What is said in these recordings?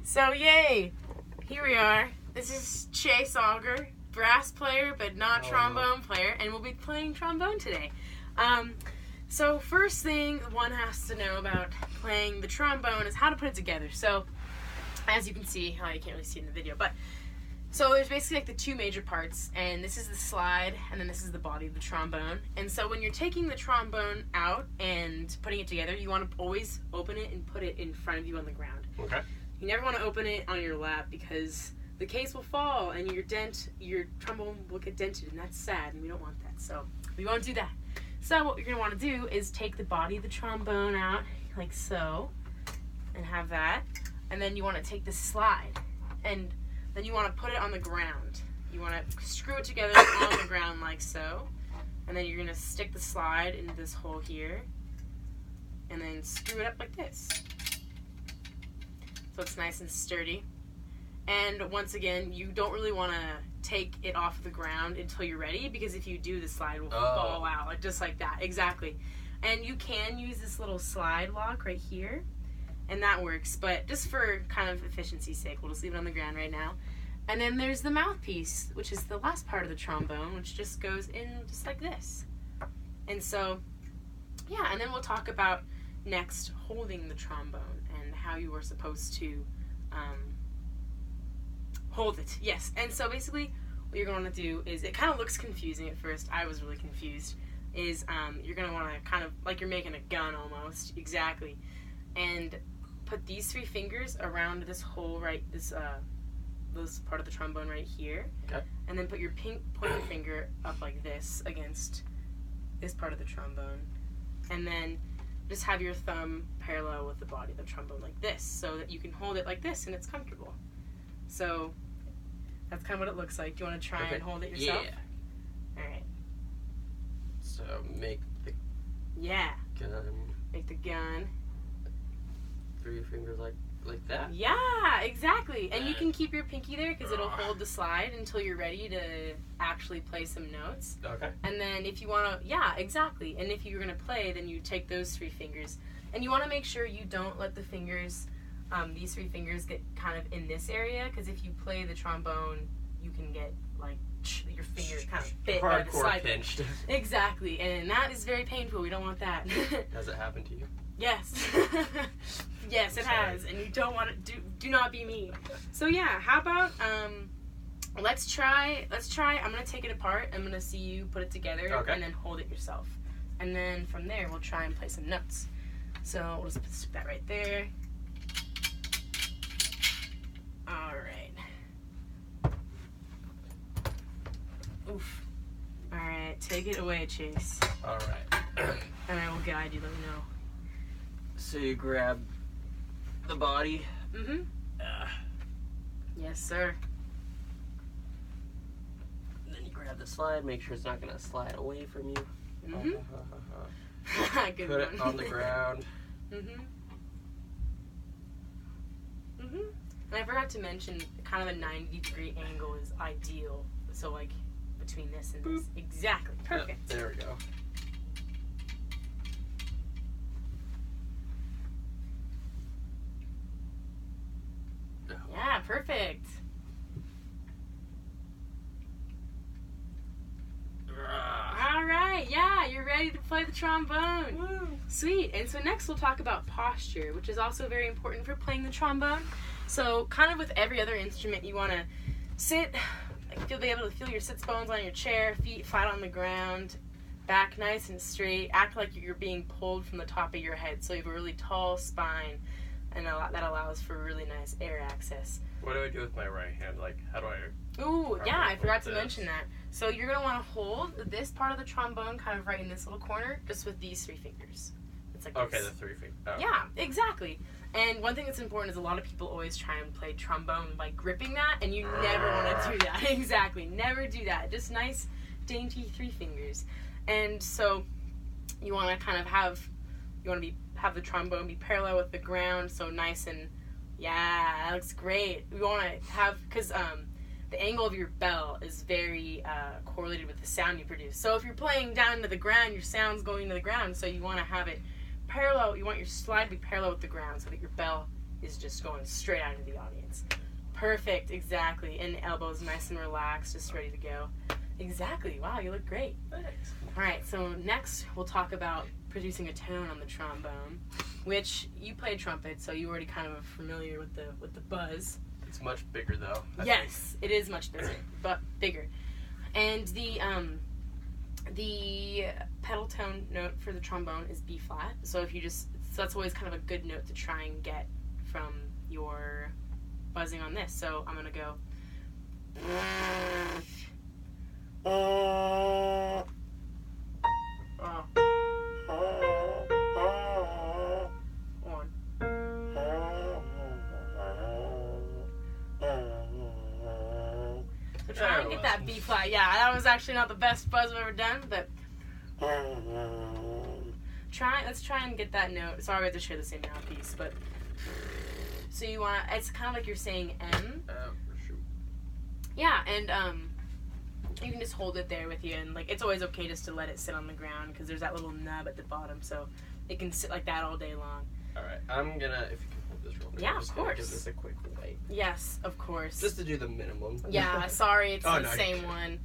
So yay! Here we are. This is Chase Auger, brass player but not trombone player, and we'll be playing trombone today. So first thing one has to know about playing the trombone is how to put it together. So as you can see, you can't really see it in the video, but so there's basically like the two major parts, and this is the slide, and then this is the body of the trombone. And so when you're taking the trombone out and putting it together, you want to always open it and put it in front of you on the ground. Okay. You never want to open it on your lap because the case will fall and your trombone will get dented, and that's sad, and we don't want that. So we won't do that. So what you're going to want to do is take the body of the trombone out like so, and have that. And then you want to take the slide, and then you want to put it on the ground. You want to screw it together on the ground like so. And then you're going to stick the slide into this hole here, and then screw it up like this. So it's nice and sturdy. And once again, you don't really want to take it off the ground until you're ready, because if you do, the slide will fall out, like just like that. Exactly. And you can use this little slide lock right here, and that works, but just for kind of efficiency's sake, we'll just leave it on the ground right now. And then there's the mouthpiece, which is the last part of the trombone, which just goes in just like this. And so, yeah, and then we'll talk about next holding the trombone and how you are supposed to hold it. Yes, and so basically what you're going to do is, it kind of looks confusing at first, I was really confused, is you're going to want to kind of, like you're making a gun almost, exactly, and put these three fingers around this hole, right, this part of the trombone right here. Okay. And then put your pointer finger up like this against this part of the trombone, and then just have your thumb parallel with the body of the trombone like this, so that you can hold it like this and it's comfortable. So that's kind of what it looks like. Do you want to try and hold it yourself? Yeah. All right. So make the gun. Make the gun. Through your fingers like that? Yeah, exactly. And you can keep your pinky there because it'll hold the slide until you're ready to actually play some notes. Okay. And then if you want to, yeah, exactly. And if you're going to play, then you take those three fingers. And you want to make sure you don't let the fingers, these three fingers get kind of in this area, because if you play the trombone, you can get like your fingers kind of bit by the slide. Hardcore pinched. Exactly. And that is very painful. We don't want that. Has it happened to you? Yes. Yes, it has, and you don't want to do not be me. So yeah, how about let's try. I'm gonna take it apart. I'm gonna see you put it together, and then hold it yourself. And then from there, we'll try and play some notes. So we'll just stick that right there. All right. Oof. All right, take it away, Chase. All right. And I will guide you. Let me know. So you grab the body. Mm-hmm. Yes, sir. And then you grab the slide. Make sure it's not going to slide away from you. Mm-hmm. Good Put one. it on the ground. Mm-hmm. Mm-hmm. And I forgot to mention, kind of a 90-degree angle is ideal. So, like, between this and this. Exactly. Perfect. Yep, there we go. Yeah, perfect. All right, yeah, you're ready to play the trombone. Woo. Sweet. And so next we'll talk about posture, which is also very important for playing the trombone. So kind of with every other instrument, you want to sit, like you'll be able to feel your sits bones on your chair, feet flat on the ground, back nice and straight. Act like you're being pulled from the top of your head, so you have a really tall spine, and that allows for really nice air access. What do I do with my right hand? Like, how do I... Ooh, yeah, I forgot to mention that. So you're going to want to hold this part of the trombone kind of right in this little corner, just with these three fingers. It's like okay, this. the three fingers. Oh. Yeah, exactly. And one thing that's important is a lot of people always try and play trombone by gripping that, and you never want to do that. Exactly, never do that. Just nice, dainty three fingers. And so you want to kind of have the trombone be parallel with the ground, so nice and, yeah, that looks great. We want to have, because the angle of your bell is very correlated with the sound you produce. So if you're playing down to the ground, your sound's going to the ground, so you want to have it parallel. You want your slide to be parallel with the ground so that your bell is just going straight out into the audience. Perfect, exactly. And the elbows nice and relaxed, just ready to go. Exactly. Wow, you look great. Thanks. All right, so next we'll talk about producing a tone on the trombone, which you play trumpet, so you already kind of are familiar with the buzz. It's much bigger though. Yes, it is much bigger, but bigger. And the pedal tone note for the trombone is B flat. So that's always kind of a good note to try and get from your buzzing on this. So I'm gonna go. One. So try and get that B flat. Yeah, that was actually not the best buzz I've ever done, but let's try and get that note. Sorry we have to share the same mouthpiece, but so it's kind of like you're saying M. Shoot. Yeah, and you can just hold it there with you, and like it's always okay just to let it sit on the ground because there's that little nub at the bottom, so it can sit like that all day long. All right, I'm gonna, if you can hold this real quick. Yeah, I'm just of gonna course. Give this a quick wipe. Yes, of course. Just to do the minimum. Yeah, sorry, it's Oh, the no, same one.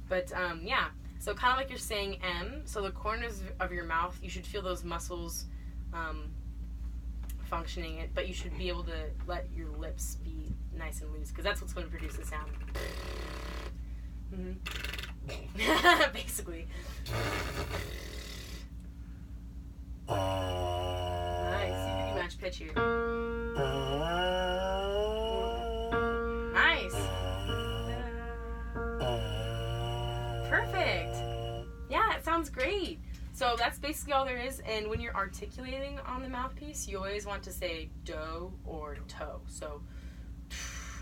But yeah, so kind of like you're saying M. So the corners of your mouth, you should feel those muscles functioning it, but you should be able to let your lips be nice and loose because that's what's going to produce the sound. Basically. Nice. See if you can match pitch here. Nice. Perfect. Yeah, it sounds great. So that's basically all there is. And when you're articulating on the mouthpiece, you always want to say do or toe. So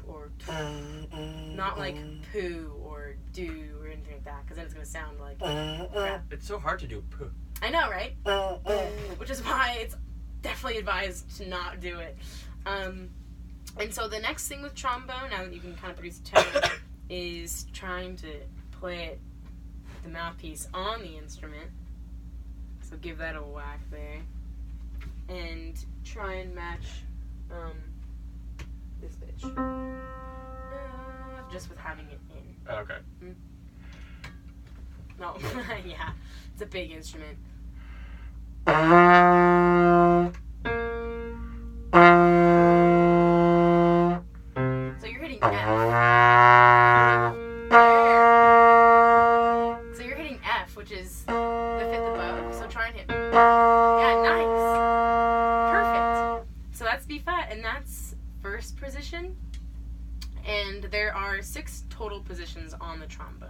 or not like poo or do or anything like that, because then it's going to sound like crap. It's so hard to do poo. I know, right? Which is why it's definitely advised to not do it. And so the next thing with trombone, now that you can kind of produce a tone, is trying to play it, the mouthpiece on the instrument. So give that a whack there. And try and match this pitch. Just with having it in. Okay. No, yeah, it's a big instrument. So you're hitting F. So you're hitting F, which is the fifth above. So try and hit. Yeah, nice. Perfect. So that's B flat, and that's first position. And there are 6 total positions on the trombone.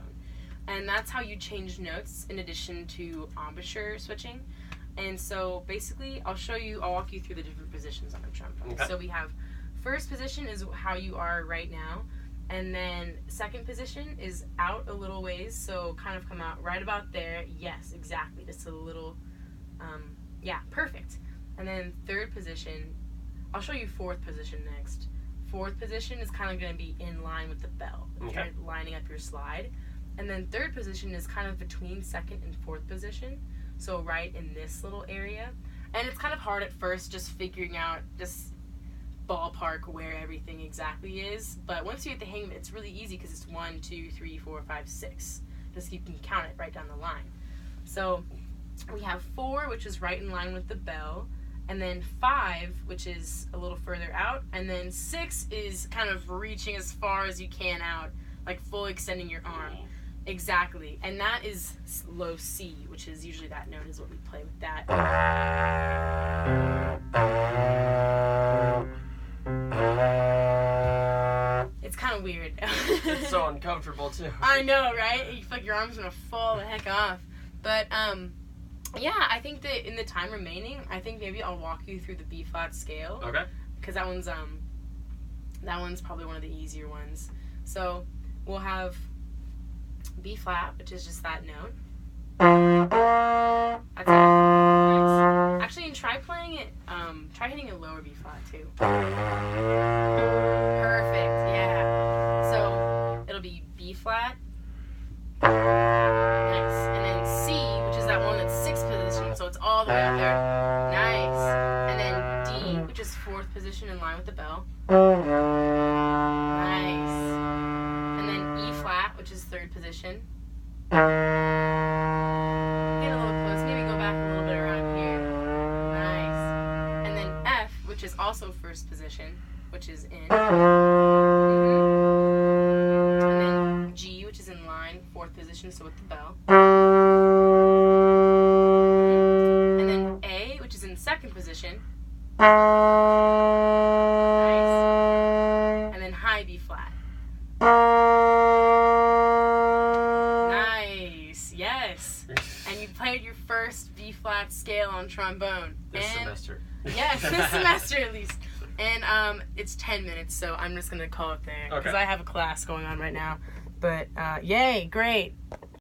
And that's how you change notes in addition to embouchure switching. And so basically, I'll walk you through the different positions on the trombone. Okay. So we have first position is how you are right now. And then second position is out a little ways. So kind of come out right about there. Yes, exactly. Just a little, yeah, perfect. And then third position, I'll show you fourth position next. Fourth position is kind of going to be in line with the bell. If you're lining up your slide. And then third position is kind of between second and fourth position. So right in this little area. And it's kind of hard at first just figuring out just ballpark where everything exactly is. But once you get the hang of it, it's really easy because it's 1, 2, 3, 4, 5, 6. Just you can count it right down the line. So we have 4, which is right in line with the bell. And then 5, which is a little further out. And then 6 is kind of reaching as far as you can out, like full extending your arm. Exactly. And that is low C, which is usually that note is what we play with that. It's kind of weird. It's so uncomfortable too. I know, right? You feel like your arm's going to fall the heck off. But, yeah, I think that in the time remaining, I think maybe I'll walk you through the B flat scale. Okay. Because that one's probably one of the easier ones. So we'll have B flat, which is just that note. That's nice. Actually, and try playing it. Try hitting a lower B flat too. Perfect. Yeah. So it'll be B flat. Nice. And then C, which is that one that's 6th position, so it's all the way up there. Nice. And then D, 4th position in line with the bell. Nice. And then E flat, which is 3rd position. Get a little close. Maybe go back a little bit around here. Nice. And then F, which is also 1st position, which is in. And then G, which is in line, 4th position, so with the bell. And then A, which is in 2nd position. Nice. And then high B flat. Nice. Yes. And you played your first B flat scale on trombone. This semester. Yes, this semester at least. And it's 10 minutes, so I'm just gonna call it there because I have a class going on right now. But yay, great.